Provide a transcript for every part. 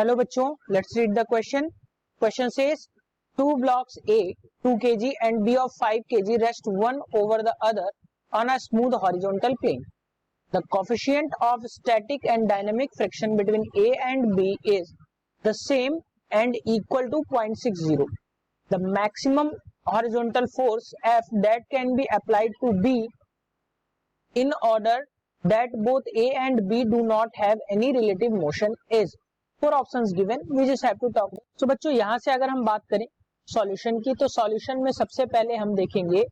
Hello बच्चों, let's read the question. Question says two blocks A 2 kg and B of 5 kg rest one over the other on a smooth horizontal plane. The coefficient of static and dynamic friction between A and B is the same and equal to 0.60. The maximum horizontal force F that can be applied to B in order that both A and B do not have any relative motion is. Four options given, we just have to talk. So बच्चों, यहां से अगर हम बात करें solution की, तो solution में सबसे पहले हम देखेंगे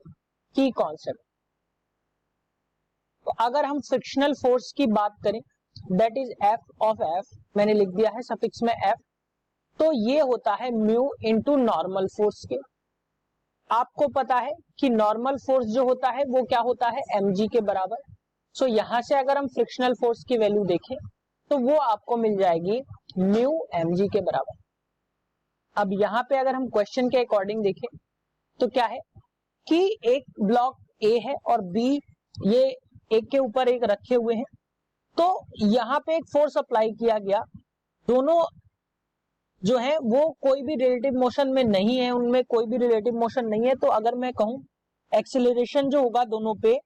की कॉन्सेप्ट. तो अगर हम फ्रिक्शनल फोर्स की बात करें, that is F of F, मैंने लिख दिया है सफिक्स में एफ. तो ये होता है म्यू इनटू नॉर्मल फोर्स के. आपको पता है कि नॉर्मल फोर्स जो होता है वो क्या होता है, mg के बराबर. सो यहां से अगर हम फ्रिक्शनल फोर्स की वैल्यू देखें तो वो आपको मिल जाएगी म्यू mg के बराबर. अब यहां पे अगर हम क्वेश्चन के अकॉर्डिंग देखें तो क्या है कि एक ब्लॉक ए है और बी ये एक के ऊपर एक रखे हुए हैं. तो यहां पे एक फोर्स अप्लाई किया गया, दोनों जो है वो कोई भी रिलेटिव मोशन में नहीं है, उनमें कोई भी रिलेटिव मोशन नहीं है. तो अगर मैं कहूं एक्सीलरेशन जो होगा दोनों पे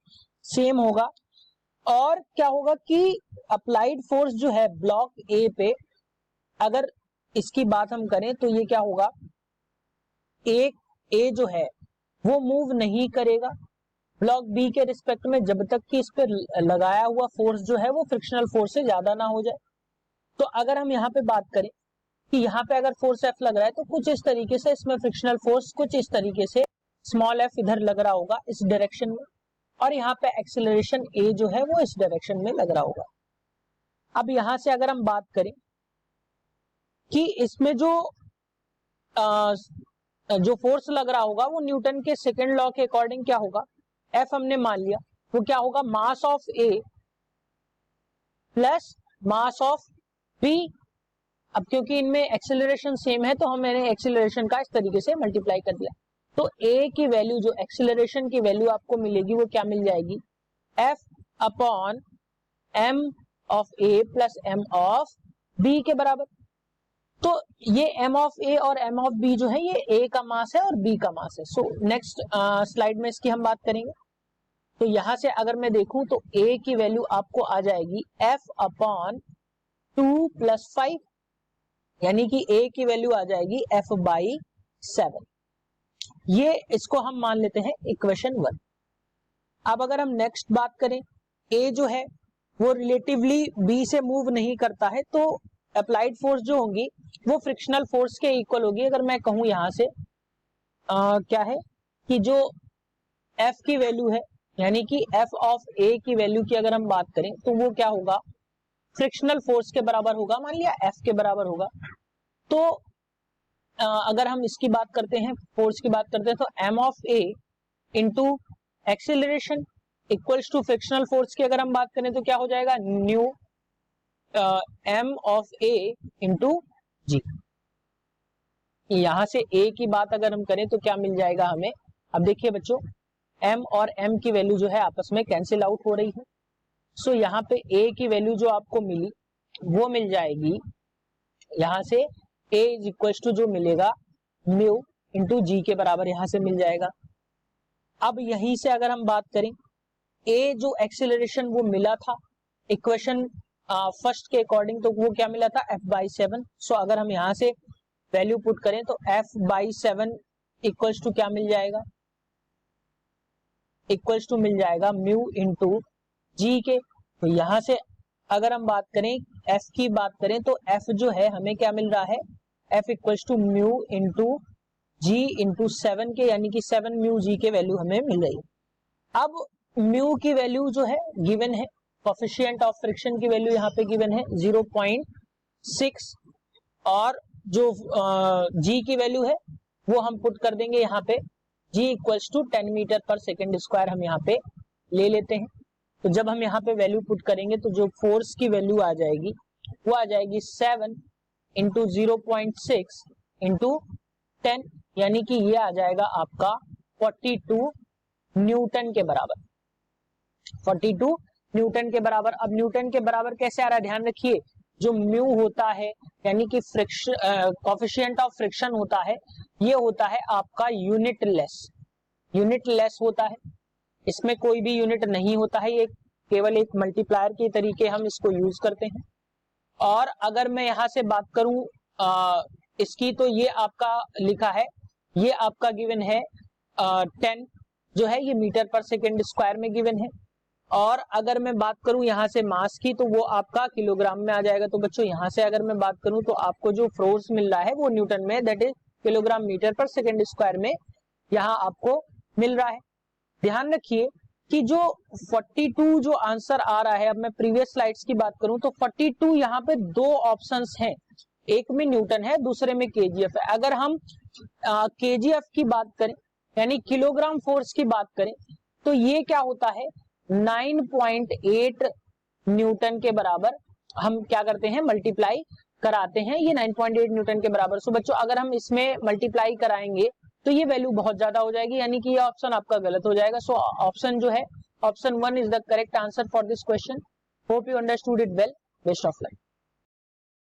सेम होगा, और क्या होगा कि अप्लाइड फोर्स जो है ब्लॉक ए पे, अगर इसकी बात हम करें तो ये क्या होगा, एक ए जो है वो मूव नहीं करेगा ब्लॉक बी के रिस्पेक्ट में जब तक कि इस पे लगाया हुआ फोर्स जो है वो फ्रिक्शनल फोर्स से ज्यादा ना हो जाए. तो अगर हम यहाँ पे बात करें कि यहाँ पे अगर फोर्स एफ लग रहा है तो कुछ इस तरीके से इसमें फ्रिक्शनल फोर्स कुछ इस तरीके से स्मॉल एफ इधर लग रहा होगा इस डायरेक्शन में, और यहाँ पे एक्सीलरेशन ए जो है वो इस डायरेक्शन में लग रहा होगा. अब यहां से अगर हम बात करें कि इसमें जो फोर्स लग रहा होगा वो न्यूटन के सेकंड लॉ के अकॉर्डिंग क्या होगा, एफ हमने मान लिया, वो क्या होगा mass of A plus mass of B. अब क्योंकि इनमें एक्सीलरेशन सेम है तो हमने एक्सीलरेशन का इस तरीके से मल्टीप्लाई कर दिया. तो ए की वैल्यू, जो एक्सीलरेशन की वैल्यू आपको मिलेगी वो क्या मिल जाएगी, F upon M of A plus M of B के बराबर. तो ये m ऑफ ए और m ऑफ b जो है ये a का मास है और b का मास है. सो नेक्स्ट स्लाइड में इसकी हम बात करेंगे. तो यहां से अगर मैं देखूं तो a की वैल्यू आपको आ जाएगी f अपॉन 2 प्लस 5, यानी कि a की वैल्यू आ जाएगी f बाई 7. ये इसको हम मान लेते हैं इक्वेशन 1. अब अगर हम नेक्स्ट बात करें, a जो है वो रिलेटिवली b से मूव नहीं करता है, तो अप्लाइड फोर्स जो होंगी वो फ्रिक्शनल फोर्स के इक्वल होगी. अगर मैं कहूं यहां से क्या है कि जो F की वैल्यू है, यानी कि F ऑफ A की वैल्यू की अगर हम बात करें तो वो क्या होगा, फ्रिक्शनल फोर्स के बराबर होगा. मान लिया F के बराबर होगा. तो अगर हम इसकी बात करते हैं, फोर्स की बात करते हैं, तो M of A into acceleration equals to frictional force की अगर हम बात करें तो क्या हो जाएगा, mu m of a into g. यहां से a की बात अगर हम करें तो क्या मिल जाएगा हमें. अब देखिए बच्चों, m और m की वैल्यू जो है आपस में कैंसिल आउट हो रही है. सो यहाँ पे a की वैल्यू जो आपको मिली वो मिल जाएगी, यहां से a इज इक्वल टू जो मिलेगा म्यू इंटू जी के बराबर यहां से मिल जाएगा. अब यहीं से अगर हम बात करें, a जो एक्सीलरेशन वो मिला था इक्वेशन फर्स्ट के अकॉर्डिंग, तो वो क्या मिला था f बाई 7. सो अगर हम यहां से वैल्यू पुट करें तो f बाई 7 इक्वल्स टू क्या मिल जाएगा, इक्वल्स टू मिल जाएगा म्यू इंटू जी के. तो यहां से अगर हम बात करें f की बात करें तो f जो है हमें क्या मिल रहा है, f equals to mu into G into 7 के, यानी कि 7 म्यू जी के वैल्यू हमें मिल रही है. अब म्यू की वैल्यू जो है गिवन है, कोफिशिएंट ऑफ फ्रिक्शन की वैल्यू यहाँ पे गिवन है 0.6, और जो जी की वैल्यू है वो हम पुट कर देंगे यहाँ पे, जी इक्वल्स टू 10 मीटर पर सेकेंड स्क्वायर हम यहाँ पे ले लेते हैं. तो जब हम यहाँ पे वैल्यू पुट करेंगे तो जो फोर्स की वैल्यू आ जाएगी वो आ जाएगी 7 इंटू 0.6 इंटू 10, यानी कि ये आ जाएगा आपका 42 न्यूटन के बराबर. 42 न्यूटन के बराबर. अब न्यूटन के बराबर कैसे आ रहा है, ध्यान रखिए जो म्यू होता है यानी कि फ्रिक्शन कोफिशिएंट ऑफ फ्रिक्शन होता है, ये होता है आपका यूनिट लेस होता है। इसमें कोई भी यूनिट नहीं होता है, ये केवल एक मल्टीप्लायर के तरीके हम इसको यूज करते हैं। और अगर मैं यहां से बात करूं इसकी, तो ये आपका लिखा है, ये आपका गिवन है 10 जो है ये मीटर पर सेकेंड स्क्वायर में गिवन है। और अगर मैं बात करूं यहां से मास की, तो वो आपका किलोग्राम में आ जाएगा। तो बच्चों यहां से अगर मैं बात करूं तो आपको जो फोर्स मिल रहा है वो न्यूटन में, दैट इज किलोग्राम मीटर पर सेकेंड स्क्वायर में यहाँ आपको मिल रहा है। ध्यान रखिए कि जो 42 जो आंसर आ रहा है, अब मैं प्रीवियस स्लाइड्स की बात करूं तो 42 यहाँ पे दो ऑप्शंस हैं, एक में न्यूटन है, दूसरे में केजीएफ है। अगर हम केजीएफ की बात करें यानी किलोग्राम फोर्स की बात करें, तो ये क्या होता है 9.8 न्यूटन के बराबर हम क्या करते हैं मल्टीप्लाई कराते हैं, ये 9.8 न्यूटन के बराबर। सो बच्चों अगर हम इसमें मल्टीप्लाई कराएंगे तो ये वैल्यू बहुत ज्यादा हो जाएगी, यानी कि ये ऑप्शन आपका गलत हो जाएगा। सो ऑप्शन जो है option 1 is the correct answer for this question. Hope you understood it well. Best of luck.